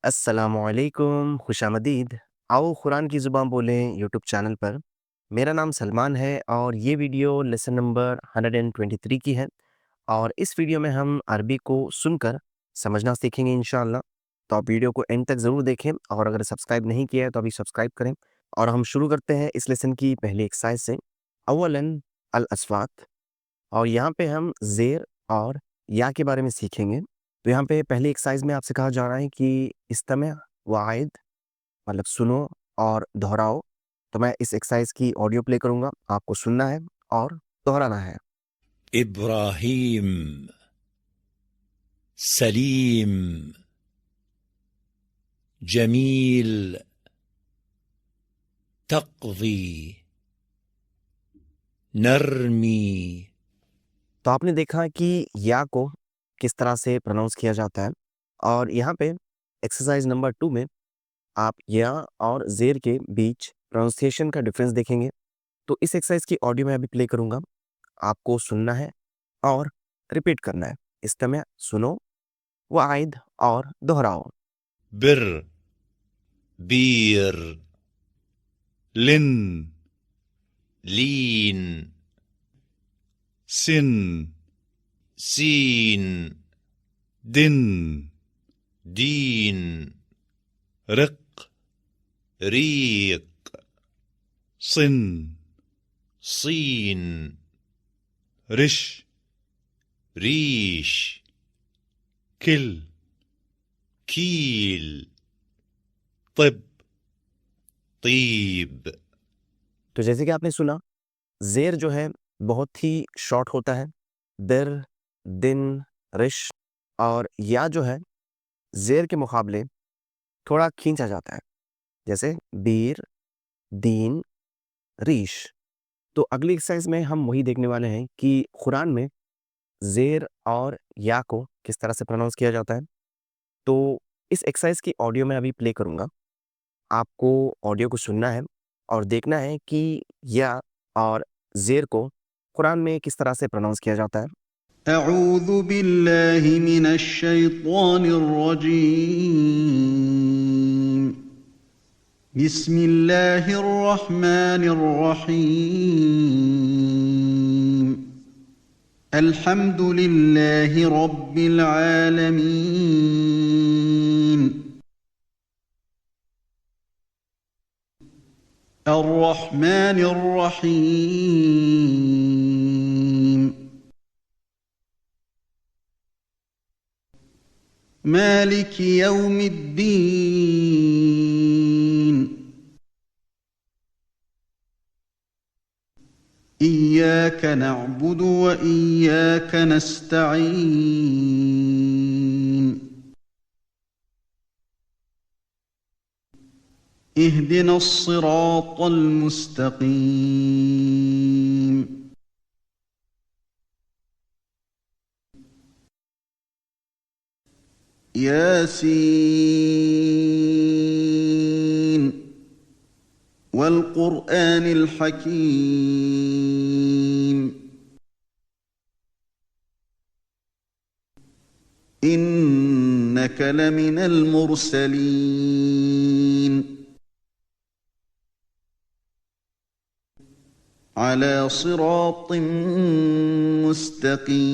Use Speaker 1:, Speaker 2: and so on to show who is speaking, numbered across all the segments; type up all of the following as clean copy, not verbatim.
Speaker 1: السلام علیکم، خوش آمدید۔ آؤ قرآن کی زبان بولیں یوٹیوب چینل پر۔ میرا نام سلمان ہے اور یہ ویڈیو لیسن نمبر 123 کی ہے، اور اس ویڈیو میں ہم عربی کو سن کر سمجھنا سیکھیں گے انشاءاللہ۔ تو آپ ویڈیو کو اینڈ تک ضرور دیکھیں، اور اگر سبسکرائب نہیں کیا ہے تو ابھی سبسکرائب کریں۔ اور ہم شروع کرتے ہیں اس لیسن کی پہلی ایکسرسائز سے، اولاً الاصوات۔ اور یہاں پہ ہم زیر اور یا کے بارے میں سیکھیں گے۔ تو یہاں پہ پہلی ایکسرسائز میں آپ سے کہا جا رہا ہے کہ استمع وعید، مطلب سنو اور دہراؤ۔ تو میں اس ایکسرسائز کی آڈیو پلے کروں گا، آپ کو سننا ہے اور دہرانا ہے۔
Speaker 2: إبراهيم سليم جميل تقضي نرمي۔
Speaker 1: تو آپ نے دیکھا کہ یا کو کس طرح سے پروناؤنس کیا جاتا ہے، اور یہاں پہ ایکسرسائز نمبر 2 میں آپ یا اور زیر کے بیچ پروننسیشن کا ڈفرینس دیکھیں گے۔ تو اس ایکسرسائز کی آڈیو میں ابھی پلے کروں گا، آپ کو سننا ہے اور ریپیٹ کرنا ہے۔ استمع سنو، وعید اور دہراؤ۔
Speaker 2: بر بير لن لين سن سين دن دين رق ريق صن صين رش ريش كل كيل طب طيب۔
Speaker 1: تو جیسے کہ آپ نے سنا، زیر جو ہے بہت ہی شارٹ ہوتا ہے، در، دن، رش، اور یا جو ہے زیر کے مقابلے تھوڑا کھینچا جاتا ہے، جیسے بیر، دین، ریش۔ تو اگلی ایکسرسائز میں ہم وہی دیکھنے والے ہیں کہ قرآن میں زیر اور یا کو کس طرح سے پروناؤنس کیا جاتا ہے۔ تو اس ایکسرسائز کی آڈیو میں ابھی پلے کروں گا، آپ کو آڈیو کو سننا ہے اور دیکھنا ہے کہ یا اور زیر کو قرآن میں کس طرح سے پروناؤنس کیا جاتا ہے۔
Speaker 3: اعوذ باللہ من الشیطان الرجیم بسم اللہ الرحمن الرحیم الحمد للہ رب العالمین الرحمن الرحیم مالك يوم الدين إياك نعبد وإياك نستعين اهدنا الصراط المستقيم ياسين والقرآن الحكيم إنك لمن المرسلين على صراط مستقيم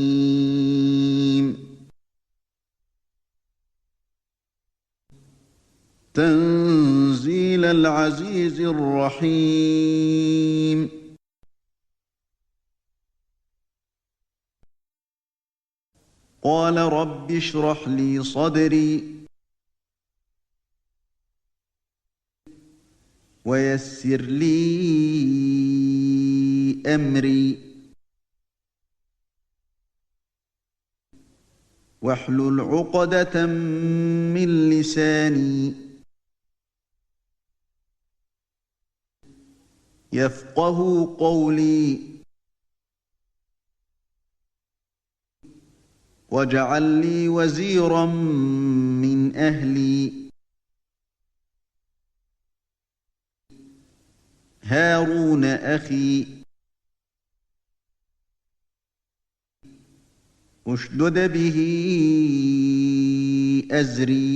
Speaker 3: تنزيل العزيز الرحيم قال رب اشرح لي صدري ويسر لي أمري واحلل عقدة من لساني يفقهوا قولي واجعل لي وزيرا من أهلي هارون أخي اشدد به أزري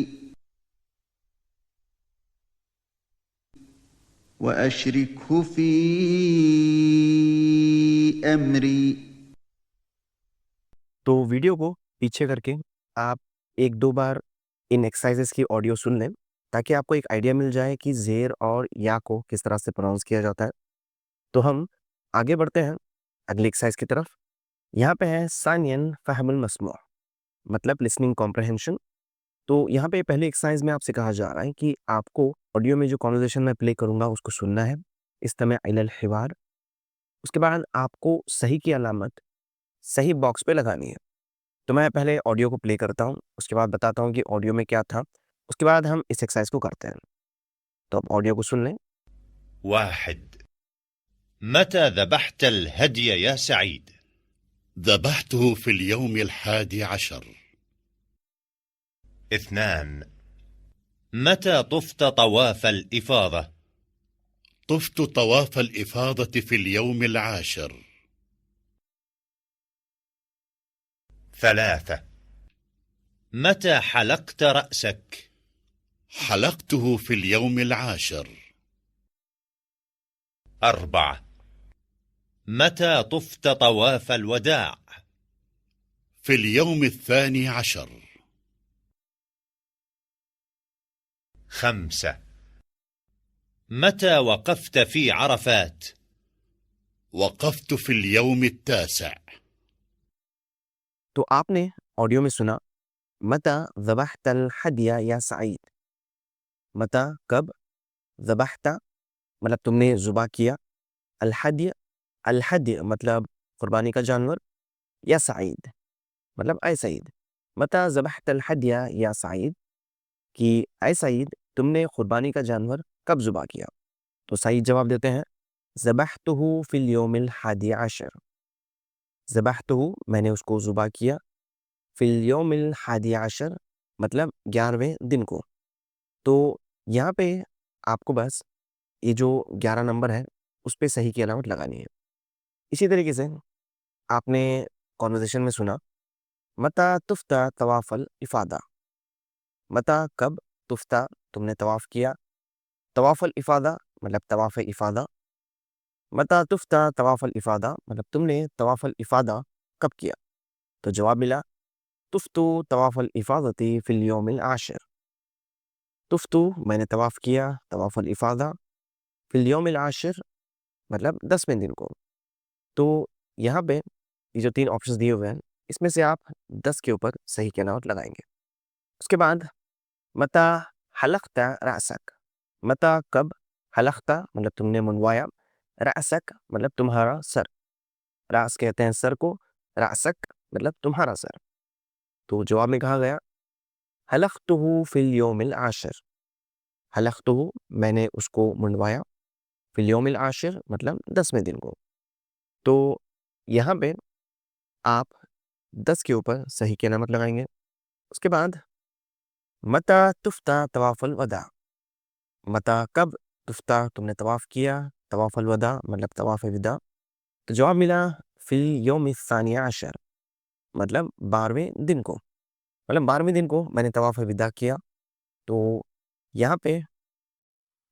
Speaker 3: وأشركه في أمري.
Speaker 1: تو ویڈیو کو پیچھے کر کے آپ ایک دو بار ان ایکسرسائزز کی آڈیو سن لیں تاکہ آپ کو ایک آئیڈیا مل جائے کہ زیر اور یا کو کس طرح سے پروناؤنس کیا جاتا ہے. تو ہم آگے بڑھتے ہیں اگلی ایکسرسائز کی طرف. یہاں پہ ہے ثانین فہم المسموع مطلب لسننگ کمپریہنشن. تو یہاں پہ پہلی ایکسرسائز میں آپ سے کہا جا رہا ہے کہ آپ کو آڈیو میں جو کانورسیشن میں پلے کروں گا اس کو سننا ہے استمع الی الحوار. اس کے بعد آپ کو صحیح کی علامت صحیح باکس پہ لگانی ہے. تو میں پہلے آڈیو کو پلے کرتا ہوں, اس کے بعد بتاتا ہوں کہ آڈیو میں کیا تھا, اس کے بعد ہم اس ایکسرسائز کو کرتے ہیں. تو اب آڈیو کو سن لیں.
Speaker 4: 1. متى ذبحت الهدي يا سعيد؟
Speaker 2: ذبحته في اليوم 11.
Speaker 4: 2. متى طفت طواف الإفاضة؟
Speaker 2: طفت طواف الإفاضة في اليوم 10.
Speaker 4: 3. متى حلقت رأسك؟
Speaker 2: حلقته في اليوم 10.
Speaker 4: 4. متى طفت طواف الوداع؟
Speaker 2: في اليوم 12.
Speaker 4: 5. متى وقفت في عرفات؟
Speaker 2: وقفت في اليوم 9.
Speaker 1: تو آپ نے آڈیو میں سنا متا ذبحت الحدیہ یا سعید. متا کب, ذبحت مطلب تم نے ذبح کیا, الحدی مطلب قربانی کا جانور, یا سعید مطلب اے سعید. متا ذبحت الحدیہ یا سعید کہ اے سعید تم نے قربانی کا جانور کب ذبح کیا. تو سعید جواب دیتے ہیں ذبحتہ فی الیوم 11. ذبحتہ میں نے اس کو ذبح کیا, فی الیوم 11 مطلب 11ویں دن کو. تو یہاں پہ آپ کو بس یہ جو 11 نمبر ہے اس پہ صحیح کی علامت لگانی ہے. اسی طریقے سے آپ نے کانورسیشن میں سنا متا تفتا طواف الافادہ. متا کب, تفتا تم نے طواف کیا, طواف الافادہ مطلب طواف افادہ. متا تفتا طواف الافادہ مطلب تم نے طواف الافادہ کب کیا. تو جواب ملا تفتو طواف الافادتی فی الیوم 10. تفتو میں نے طواف کیا طواف الافادہ فی الیوم 10 مطلب 10ویں دن کو. تو یہاں پہ یہ جو 3 آپشنز دیے ہوئے ہیں اس میں سے آپ 10 کے اوپر صحیح کی علامت لگائیں گے. اس کے بعد متا حلقت رأسک. متا کب, حلقت مطلب تم نے منوایا, رأسک مطلب تمہارا سر. راس کہتے ہیں سر کو, رأسک مطلب تمہارا سر. تو جواب میں کہا گیا حلقتہ فی الیوم 10. حلقتہ میں نے اس کو منڈوایا, فی الیوم 10 مطلب 10ویں دن کو. تو یہاں پہ آپ 10 کے اوپر صحیح کی علامت لگائیں گے. اس کے بعد متا تفتا طواف الوداع. متا کب, تفتا تم نے طواف کیا, طواف الوداع مطلب طواف وداع. تو جواب ملا فی الیوم 12 مطلب 12ویں دن کو, مطلب 12ویں دن کو میں نے طواف وداع کیا. تو یہاں پہ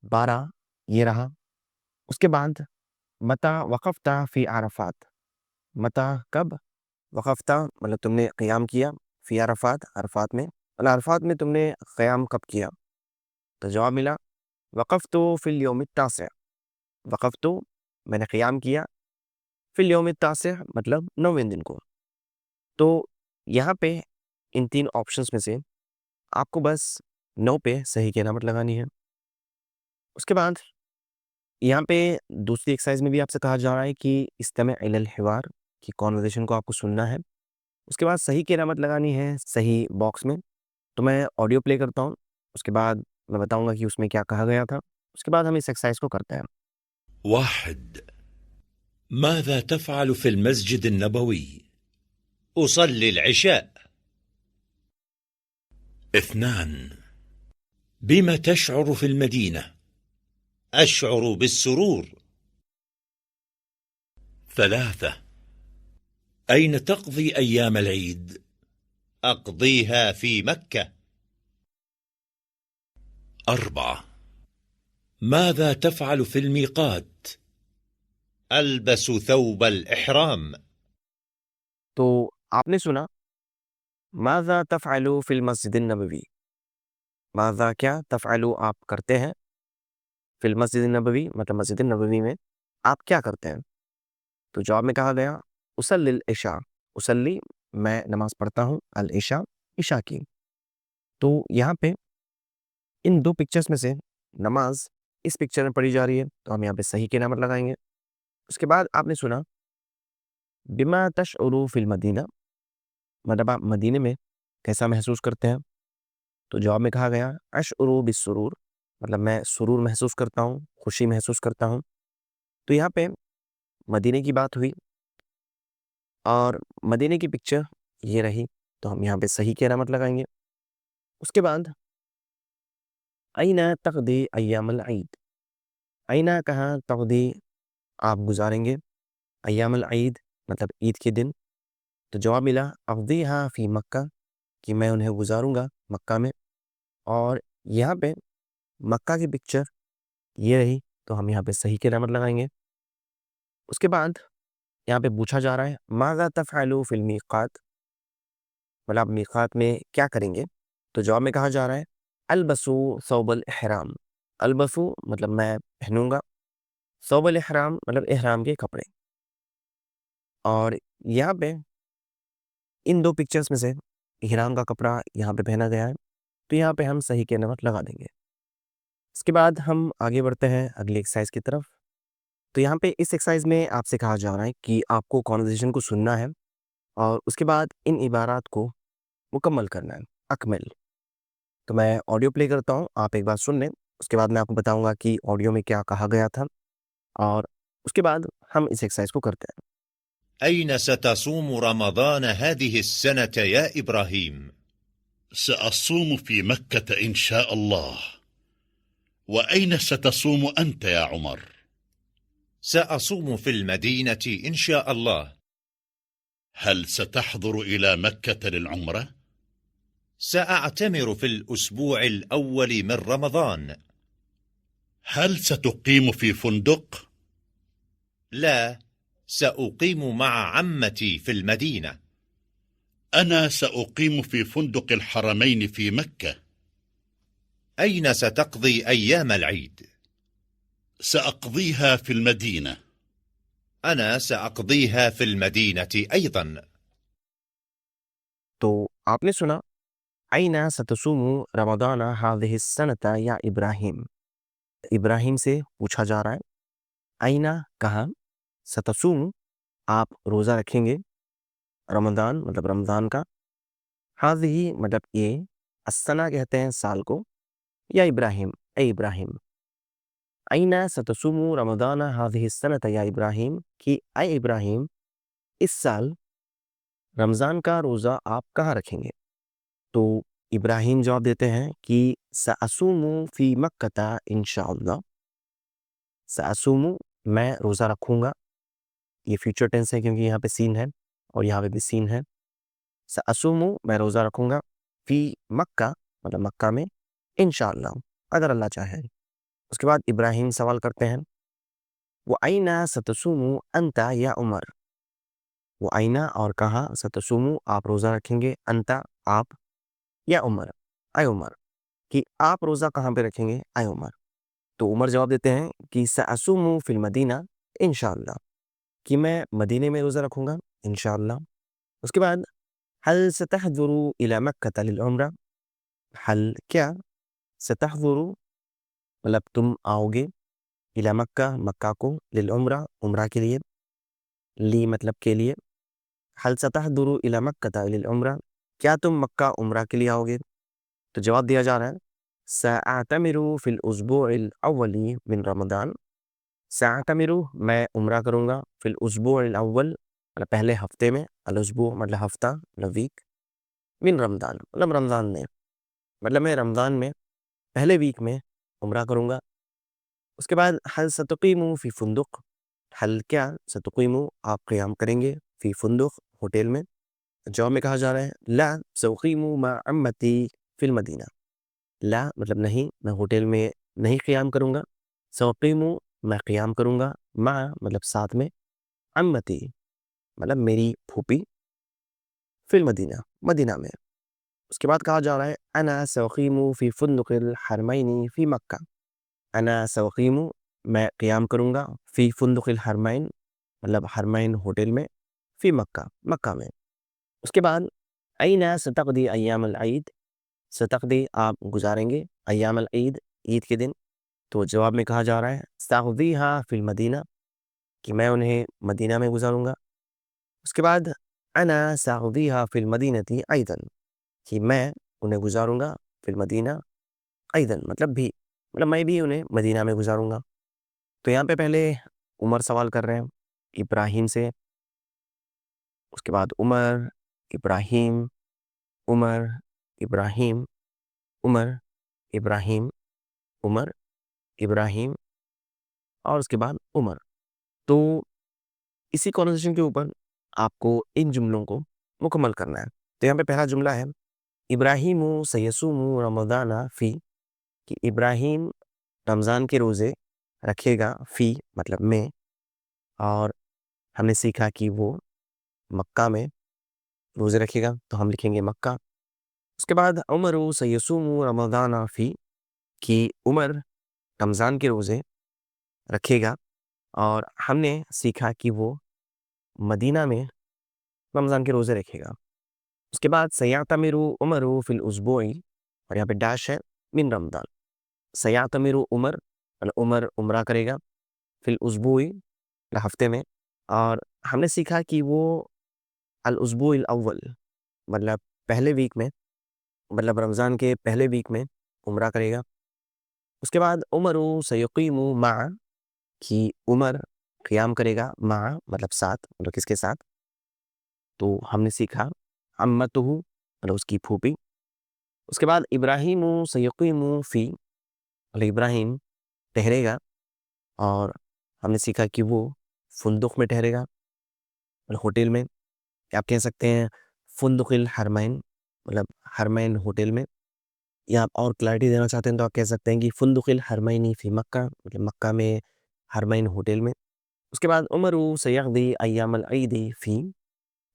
Speaker 1: 12 یہ رہا. اس کے بعد متا وقفتا فی عرفات. متا کب, وقفتا مطلب تم نے قیام کیا, فی عرفات عرفات میں, مطلب عرفات میں تم نے قیام کب کیا. تو جواب ملا وقفتو فی الیوم 9. وقفتو میں نے قیام کیا, فی الیوم 9 مطلب 9ویں دن کو. تو یہاں پہ ان 3 آپشنز میں سے آپ کو بس 9 پہ صحیح کی علامت لگانی ہے. اس کے بعد یہاں پہ دوسری ایکسرسائز میں بھی آپ سے کہا جا رہا ہے کہ استمع الی الحوار کی کانورسیشن کو آپ کو سننا ہے. اس کے بعد صحیح کی علامت لگانی ہے صحیح باکس میں. تو میں آڈیو پلے کرتا ہوں, اس کے بعد میں بتاؤں گا کہ اس میں کیا کہا گیا تھا. اس کے بعد ہم اس ایکسرسائز کو کرتے ہیں.
Speaker 5: 1. ماذا تفعل في المسجد النبوي؟
Speaker 4: أصلي العشاء.
Speaker 5: 2. بما تشعر في المدينة؟
Speaker 4: أشعر بالسرور.
Speaker 5: 3. أين تقضي أيام العيد؟
Speaker 4: أقضيها في مكة.
Speaker 5: 4. ماذا تفعل في الميقات؟
Speaker 4: ألبس ثوب الإحرام.
Speaker 1: تو آپ نے سنا ماذا تفعلو فی المسجد النبوی، ماذا کیا، تفعلو آپ کرتے ہیں، فی المسجد النبوی مطلب مسجد النبوی میں آپ کیا کرتے ہیں؟ تو جواب میں کہا گیا اصلی العشاء، اصلی میں نماز پڑھتا ہوں، العشاء عشاء کی۔ تو یہاں پہ ان دو پکچرز میں سے نماز اس پکچر میں پڑھی جا رہی ہے، تو ہم یہاں پہ صحیح کی علامت لگائیں گے۔ اس کے بعد آپ نے سنا بما تشعر فی المدینہ، مطلب آپ مدینے میں کیسا محسوس کرتے ہیں؟ تو جواب میں کہا گیا اشعر بالسرور، مطلب میں سرور محسوس کرتا ہوں، خوشی محسوس کرتا ہوں۔ تو یہاں پہ مدینے کی بات ہوئی اور مدینے کی پکچر یہ رہی، تو ہم یہاں پہ صحیح کی علامت لگائیں گے۔ اس کے بعد اینا تقضی ایام العید، اینا کہاں، تقضی آپ گزاریں گے، ایام العید مطلب عید کے دن۔ تو جواب ملا اقضیہا فی مکہ، کہ میں انہیں گزاروں گا مکہ میں، اور یہاں پہ مکہ کی پکچر یہ رہی، تو ہم یہاں پہ صحیح کی علامت لگائیں گے۔ اس کے بعد یہاں پہ پوچھا جا رہا ہے ماذا تفعل فی المیقات، مطلب آپ میقات میں کیا کریں گے؟ تو جواب میں کہا جا رہا ہے البسو ثوب الاحرام، البسو مطلب میں پہنوں گا، ثوب الاحرام مطلب احرام کے کپڑے۔ اور یہاں پہ ان دو پکچرز میں سے احرام کا کپڑا یہاں پہ پہنا گیا ہے، تو یہاں پہ ہم صحیح کی علامت لگا دیں گے۔ اس کے بعد ہم آگے بڑھتے ہیں اگلی ایکسرسائز کی طرف۔ تو یہاں پہ اس ایکسرسائز میں آپ سے کہا جا رہا ہے کہ آپ کو کانورسیشن کو سننا ہے اور اس کے بعد ان عبارات کو مکمل کرنا ہے، اکمل۔ تو میں آڈیو پلے کرتا ہوں، آپ ایک بار سن لیں، اس کے بعد میں آپ کو بتاؤں گا کہ آڈیو میں کیا کہا گیا تھا، اور اس کے بعد ہم اس ایکسرسائز کو کرتے ہیں۔
Speaker 4: أين ستصوم رمضان هذه السنة يا إبراهيم؟
Speaker 2: سأصوم في مكة إن شاء الله. وأين ستصوم أنت يا عمر؟
Speaker 4: سأصوم في المدينة إن شاء الله.
Speaker 2: هل ستحضر إلى مكة للعمرة؟
Speaker 4: سأعتمر في الأسبوع الأول من رمضان.
Speaker 2: هل ستقيم في فندق؟
Speaker 4: لا، سأقيم مع عمتي في المدينة.
Speaker 2: أنا سأقيم في فندق الحرمين في مكة.
Speaker 4: أين ستقضي أيام العيد؟
Speaker 2: سأقضيها في المدينة.
Speaker 4: أنا سأقضيها في المدينة أيضا.
Speaker 1: تو آپ نے سنا اینا ستصوم رمضان هذه السنة یا ابراہیم، ابراہیم سے پوچھا جا رہا ہے اینا کہاں، ستصوم آپ روزہ رکھیں گے، رمضان مطلب رمضان کا، هذه مطلب یہ، السنہ کہتے ہیں سال کو، یا ابراہیم اے ابراہیم، اینا ستصوم رمضان هذه السنة یا ابراہیم، کہ اے ابراہیم اس سال رمضان کا روزہ آپ کہاں رکھیں گے؟ تو ابراہیم جواب دیتے ہیں کہ سأصوم فی مکہ انشاءاللہ، سأصوم میں روزہ رکھوں گا، یہ فیوچر ٹینس ہے کیونکہ یہاں پہ سین ہے اور یہاں پہ بھی سین ہے، سأصوم میں روزہ رکھوں گا، فی مکہ مطلب مکہ میں، انشاءاللہ اگر اللہ چاہے۔ اس کے بعد ابراہیم سوال کرتے ہیں وَأَيْنَ سَتَصُومُ أَنْتَ یا عمر، وَأَيْنَ اور کہاں، سَتَصُومُ آپ روزہ رکھیں گے، أَنْتَ آپ، یا عمر اے عمر، کہ آپ روزہ کہاں پہ رکھیں گے اے عمر؟ تو عمر جواب دیتے ہیں کہ سأصوم فی المدینہ انشاءاللہ، کہ میں مدینے میں روزہ رکھوں گا انشاءاللہ۔ اس کے بعد هل ستحضر الى مکہ للعمرہ، حل کیا، ستحضر مطلب تم آؤ گے، الى مکہ مکہ کو، للعمرہ عمرہ کے لیے، لی مطلب کے لیے، هل ستحضر الى مکہ للعمرہ، کیا تم مکہ عمرہ کے لیے آؤ گے؟ تو جواب دیا جا رہا ہے سأعتمر فی الاسبوع الاول من رمضان، سأعتمر میں عمرہ کروں گا، فی الاسبوع الاول مطلب پہلے ہفتے میں، الاسبوع مطلب ہفتہ مطلب ویک، من رمضان مطلب رمضان میں، مطلب میں رمضان میں پہلے ویک میں عمرہ کروں گا۔ اس کے بعد حل ستقیم فی فندق، حل کیا، ستقیم آپ قیام کریں گے، فی فندق ہوٹل میں، جواب میں کہا جا رہا ہے لا سأقیم مع عمتی فی المدینہ، لا مطلب نہیں، میں ہوٹل میں نہیں قیام کروں گا، سوقیمو میں قیام کروں گا، مع مطلب ساتھ میں، عمتی مطلب میری پھوپھی، فی المدینہ مدینہ میں۔ اس کے بعد کہا جا رہا ہے انا سوقیمو فی فندق الحرمین فی مکہ، انا سوقیمو میں قیام کروں گا، فی فندق الحرمین مطلب حرمین ہوٹل میں، فی مکہ مکہ میں۔ اس کے بعد این ستقضی ایام العید، ستقضی آپ گزاریں گے، ایام العید عید کے دن، تو جواب میں کہا جا رہا ہے ساقضیہا فی المدینہ کہ میں انہیں مدینہ میں گزاروں گا۔ اس کے بعد انا ساقضیہا فی المدینۃ ایضا کہ میں انہیں گزاروں گا فی المدینہ ایضا مطلب بھی، مطلب میں بھی انہیں مدینہ میں گزاروں گا۔ تو یہاں پہ پہلے عمر سوال کر رہے ہیں ابراہیم سے، اس کے بعد عمر، ابراہیم، عمر، ابراہیم، عمر، ابراہیم، عمر، ابراہیم، اور اس کے بعد عمر۔ تو اسی کانورسیشن کے اوپر آپ کو ان جملوں کو مکمل کرنا ہے۔ تو یہاں پہ پہلا جملہ ہے ابراہیم سیصوم رمضان فی، کہ ابراہیم رمضان کے روزے رکھے گا، فی مطلب میں، اور ہم نے سیکھا کہ وہ مکہ میں روزے رکھے گا، تو ہم لکھیں گے مکہ۔ اس کے بعد عمر سیصوم رمضان فی، کہ عمر رمضان کے روزے رکھے گا، اور ہم نے سیکھا کہ وہ مدینہ میں رمضان کے روزے رکھے گا۔ اس کے بعد سیعتمر عمر فی الاسبوع، اور یہاں پہ ڈیش ہے، من رمضان، سیعتمر عمر عمر عمرہ کرے گا، فی الاسبوع ہفتے میں، اور ہم نے سیکھا کہ وہ الاسبوع الاول مطلب پہلے ویک میں، مطلب رمضان کے پہلے ویک میں عمرہ کرے گا۔ اس کے بعد عمر سیقیم مع، کہ عمر قیام کرے گا، مع مطلب ساتھ، مطلب کس کے ساتھ، تو ہم نے سیکھا عمتہ مطلب اس کی پھوپھی۔ اس کے بعد ابراہیم سیقیم فی، مطلب ابراہیم ٹھہرے گا، اور ہم نے سیکھا کہ وہ فندق میں ٹھہرے گا، مطلب ہوٹل میں، آپ کہہ سکتے ہیں فندق الحرمین مطلب حرمین ہوٹل میں، یا آپ اور کلیئرٹی دینا چاہتے ہیں تو آپ کہہ سکتے ہیں کہ فندق الحرمین فی مکہ، مطلب مکہ میں حرمین ہوٹل میں۔ اس کے بعد عمر سیقضی ایام العید فی،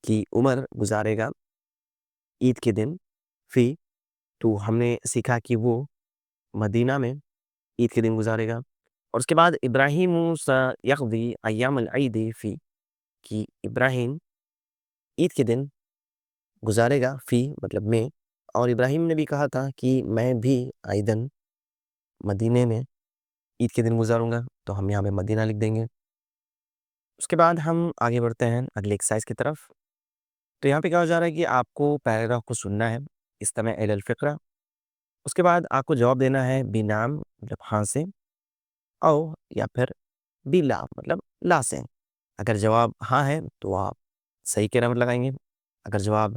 Speaker 1: کہ عمر گزارے گا عید کے دن، فی، تو ہم نے سیکھا کہ وہ مدینہ میں عید کے دن گزارے گا۔ اور اس کے بعد ابراہیم سیقضی ایام العید فی، کہ ابراہیم عید کے دن گزارے گا، فی مطلب میں، اور ابراہیم نے بھی کہا تھا کہ میں بھی ایدن مدینے میں عید کے دن گزاروں گا، تو ہم یہاں پہ مدینہ لکھ دیں گے۔ اس کے بعد ہم آگے بڑھتے ہیں اگلے ایکسرسائز کی طرف۔ تو یہاں پہ کہا جا رہا ہے کہ آپ کو پیراگراف کو سننا ہے استمع الی الفقرہ، اس کے بعد آپ کو جواب دینا ہے بنعم مطلب ہاں سے، او یا پھر بلا مطلب لا سے۔ اگر جواب ہاں ہے تو آپ صحیح کے رمت لگائیں گے، اگر جواب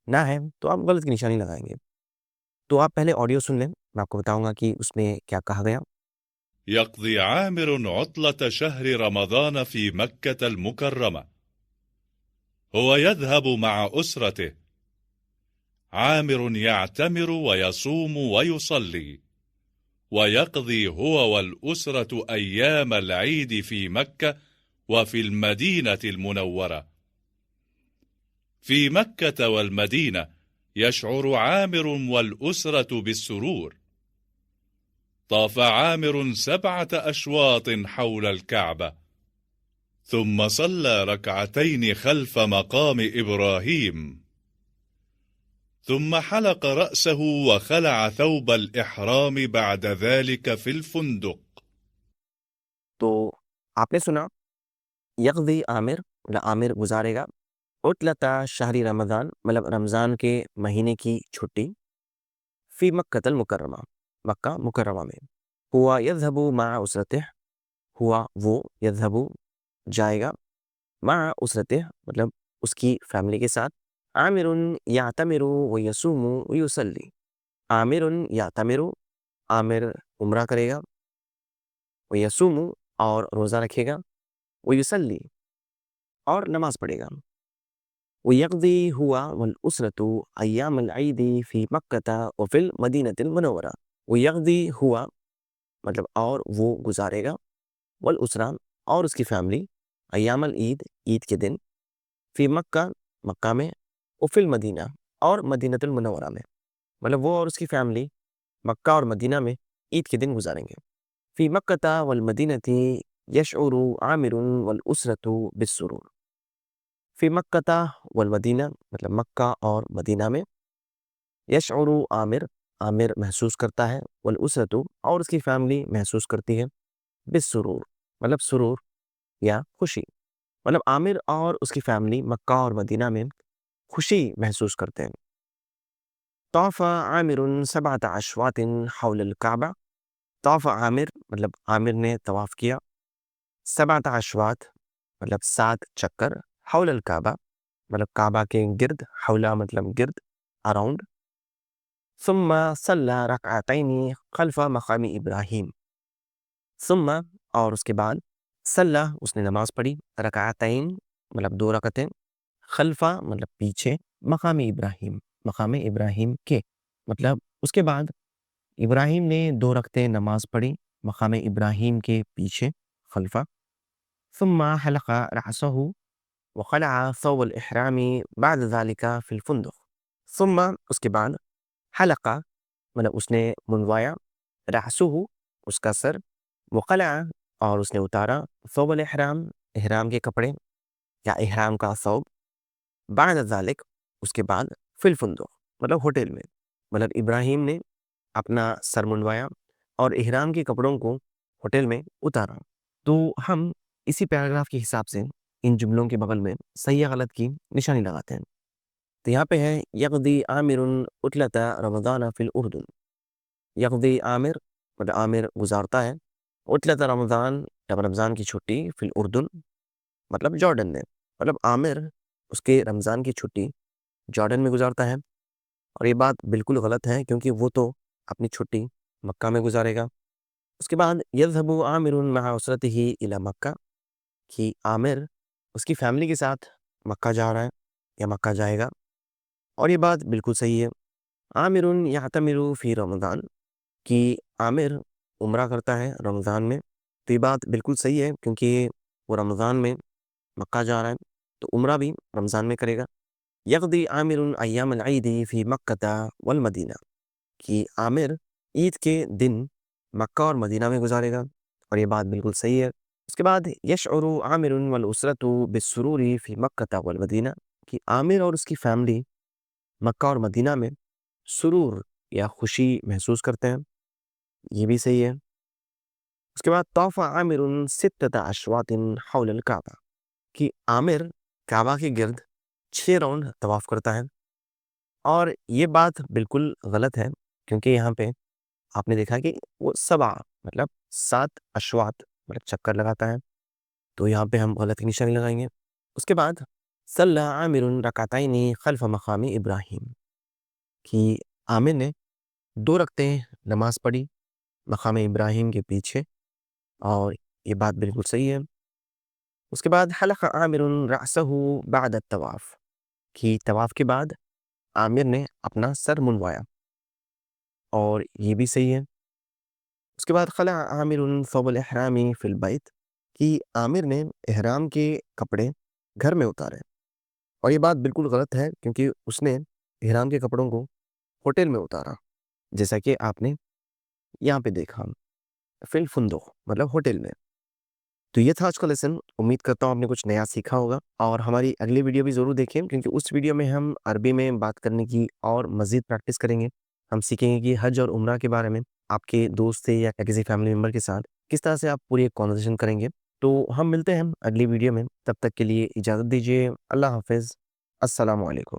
Speaker 1: نہ ہے تو آپ غلط کی نشانی لگائیں گے۔ تو آپ پہلے آڈیو سن لیں، میں آپ کو بتاؤں گا کہ اس میں کیا کہا گیا۔
Speaker 2: يقضي عامر عطلة شهر رمضان في مكة المكرمة. هو يذهب مع أسرته. عامر يعتمر ويصوم ويصلي، ويقضي هو والأسرة أيام العيد في مكة وفي المدينة المنورة. في مكة والمدينة يشعر عامر والأسرة بالسرور. طاف عامر 7 أشواط حول الكعبة، ثم صلى ركعتين خلف مقام إبراهيم، ثم حلق رأسه وخلع ثوب الإحرام بعد ذلك في الفندق.
Speaker 1: تو آپ نے سنا یقضی عامر مطلب عامر گزارے گا، عطلۃ شہر رمضان مطلب رمضان کے مہینے کی چھٹی، فی مکۃ المکرمہ مکہ مکرمہ میں، ہوا یذہب مع اسرتہ، ہوا وہ، یذہب جائے گا، مع اسرتہ مطلب اس کی فیملی کے ساتھ، عامر یعتمر ویصوم ویصلی، عامر یعتمر عامر عمرہ کرے گا، ویصوم اور روزہ رکھے گا، ویصلی اور نماز پڑھے گا، ویقضی ہوا والاسرۃ ایام العید فی مکۃ وفی المدینۃ المنورہ، ویقضی ہوا مطلب اور وہ گزارے گا، والاسرہ اور اس کی فیملی، ایام العید عید کے دن، فی مکہ مکہ میں، وفی المدینہ اور مدینۃ المنورہ میں، مطلب وہ اور اس کی فیملی مکہ اور مدینہ میں عید کے دن گزاریں گے۔ فی مکہ والمدینۃ یشعر عامر والاسرۃ بالسرور، فی مکہ والمدینہ مطلب مکہ اور مدینہ میں، یشعر عامر عامر محسوس کرتا ہے، والاسرۃ اور اس کی فیملی محسوس کرتی ہے، بالسرور مطلب سرور یا خوشی، مطلب عامر اور اس کی فیملی مکہ اور مدینہ میں خوشی محسوس کرتے ہیں۔ طاف عامر 7 اشواط حول الکعبہ، طاف عامر مطلب عامر نے طواف کیا، 7 اشواط مطلب 7 چکر، حول الکعبہ مطلب کعبہ کے گرد، حولہ مطلب گرد، اراؤنڈ، ثم صلی رکعتین خلف مقام ابراہیم، ثم اور اس کے بعد، صلی اس نے نماز پڑھی، رکعتین مطلب 2 رکعتیں، خلفہ مطلب پیچھے، مقام ابراہیم مقام ابراہیم کے، مطلب اس کے بعد ابراہیم نے 2 رکعتیں نماز پڑھی مقام ابراہیم کے پیچھے، خلفہ، ثم حلق رأسہ وخلع ثوب الاحرام بعد ذلك فی الفندق، ثم اس کے بعد، حلق مطلب اس نے منوایا، رأسہ اس کا سر، وخلع اور اس نے اتارا، ثوب الاحرام احرام کے کپڑے یا احرام کا ثوب، بعد ذالک اس کے بعد، فی الفندق مطلب ہوٹل میں، مطلب ابراہیم نے اپنا سر منڈوایا اور احرام کے کپڑوں کو ہوٹل میں اتارا۔ تو ہم اسی پیراگراف کے حساب سے ان جملوں کے بغل میں صحیح یا غلط کی نشانی لگاتے ہیں۔ تو یہاں پہ ہے یقضی عامر عطلۃ رمضان فی الاردن، یقضی عامر مطلب عامر گزارتا ہے، عطلۃ رمضان جب رمضان کی چھٹی، فی الاردن مطلب جارڈن میں، مطلب عامر اس کے رمضان کی چھٹی جارڈن میں گزارتا ہے، اور یہ بات بالکل غلط ہے کیونکہ وہ تو اپنی چھٹی مکہ میں گزارے گا۔ اس کے بعد یذهب عامر مع اسرته الى مکہ، کہ عامر اس کی فیملی کے ساتھ مکہ جا رہا ہے یا مکہ جائے گا، اور یہ بات بالکل صحیح ہے۔ عامر یعتمر فی رمضان، کہ عامر عمرہ کرتا ہے رمضان میں، تو یہ بات بالکل صحیح ہے کیونکہ وہ رمضان میں مکہ جا رہا ہے تو عمرہ بھی رمضان میں کرے گا۔ یقضی عامر ایام العید فی مکہ والمدینہ، کہ عامر عید کے دن مکہ اور مدینہ میں گزارے گا، اور یہ بات بالکل صحیح ہے۔ اس کے بعد یشعر عامر والاسرۃ بالسرور فی مکہ والمدینہ، کہ عامر اور اس کی فیملی مکہ اور مدینہ میں سرور یا خوشی محسوس کرتے ہیں، یہ بھی صحیح ہے۔ اس کے بعد طاف عامر 6 اشواط حول الکعبہ، کہ عامر کعبہ کے گرد 6 راؤنڈ طواف کرتا ہے، اور یہ بات بالکل غلط ہے کیونکہ یہاں پہ آپ نے دیکھا کہ وہ 7 مطلب 7 اشواط مطلب چکر لگاتا ہے، تو یہاں پہ ہم غلط کی نشانی لگائیں گے۔ اس کے بعد صلی عامر رکعتین خلف مقام ابراہیم، کہ عامر نے 2 رکعتیں نماز پڑھی مقام ابراہیم کے پیچھے، اور یہ بات بالکل صحیح ہے۔ اس کے بعد حلق عامر رأسہ بعد الطواف، کہ طواف کے بعد عامر نے اپنا سر منوایا، اور یہ بھی صحیح ہے۔ اس کے بعد خلع عامر ثوب الاحرام فی البیت، کہ عامر نے احرام کے کپڑے گھر میں اتارے، اور یہ بات بالکل غلط ہے کیونکہ اس نے احرام کے کپڑوں کو ہوٹل میں اتارا، جیسا کہ آپ نے یہاں پہ دیکھا، فی الفندق مطلب ہوٹل میں۔ تو یہ تھا آج کا لیسن، امید کرتا ہوں آپ نے کچھ نیا سیکھا ہوگا، اور ہماری اگلی ویڈیو بھی ضرور دیکھیں کیونکہ اس ویڈیو میں ہم عربی میں بات کرنے کی اور مزید پریکٹس کریں گے۔ ہم سیکھیں گے کہ حج اور عمرہ کے بارے میں آپ کے دوست سے یا کسی فیملی ممبر کے ساتھ کس طرح سے آپ پوری ایک کنورسیشن کریں گے۔ تو ہم ملتے ہیں اگلی ویڈیو میں، تب تک کے لیے اجازت دیجیے، اللہ حافظ، السلام علیکم۔